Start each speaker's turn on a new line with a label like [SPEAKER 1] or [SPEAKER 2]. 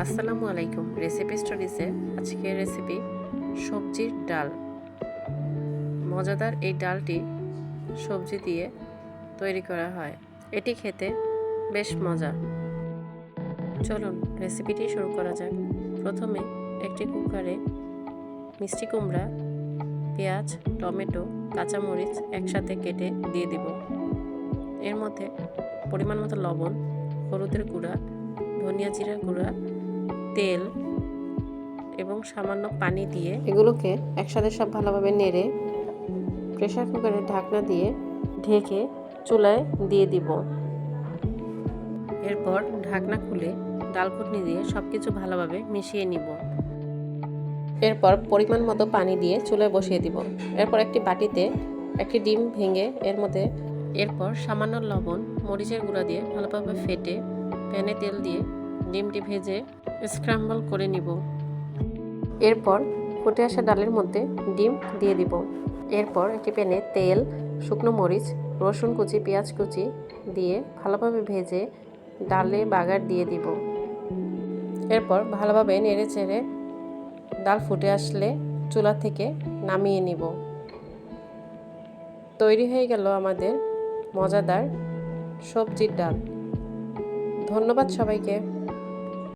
[SPEAKER 1] আসসালামু আলাইকুম। রেসিপি স্টোরিজে আজকের রেসিপি সবজির ডাল। মজাদার এই ডালটি সবজি দিয়ে তৈরি করা হয়। এটি খেতে বেশ মজা। চলুন রেসিপিটি শুরু করা যাক। প্রথমে একটি কুকারে মিষ্টি কুমড়া, পেঁয়াজ, টমেটো, কাঁচামরিচ একসাথে কেটে দিয়ে দিব। এর মধ্যে পরিমাণ মতো লবণ, হলুদের গুঁড়া, ধনিয়া জিরার গুঁড়া, তেল এবং সামান্য পানি দিয়ে এগুলোকে একসাথে সব ভালোভাবে নেড়ে প্রেসার কুকারের ঢাকনা দিয়ে ঢেকে চুলায় দিয়ে দিব। এরপর ঢাকনা খুলে ডাল ঘুটনি দিয়ে সব কিছু ভালোভাবে মিশিয়ে নিব। এরপর পরিমাণ মতো পানি দিয়ে চুলায় বসিয়ে দিব। এরপর একটি বাটিতে একটি ডিম ভেঙে এরপর সামান্য লবণ, মরিচের গুঁড়া দিয়ে ভালোভাবে ফেটে প্যানে তেল দিয়ে ডিমটি ভেজে স্ক্র্যাম্বল করে নিব। এরপর ফুটে আসা ডালের মধ্যে ডিম দিয়ে দিব। এরপর একটি প্যানে তেল, শুকনো মরিচ, রসুন কুচি, পেঁয়াজ কুচি দিয়ে ভালোভাবে ভেজে ডালে বাগার দিয়ে দিব। এরপর ভালোভাবে নেড়ে চেড়ে ডাল ফুটে আসলে চুলা থেকে নামিয়ে নিব। তৈরি হয়ে গেল আমাদের মজাদার সবজির ডাল। ধন্যবাদ সবাইকে।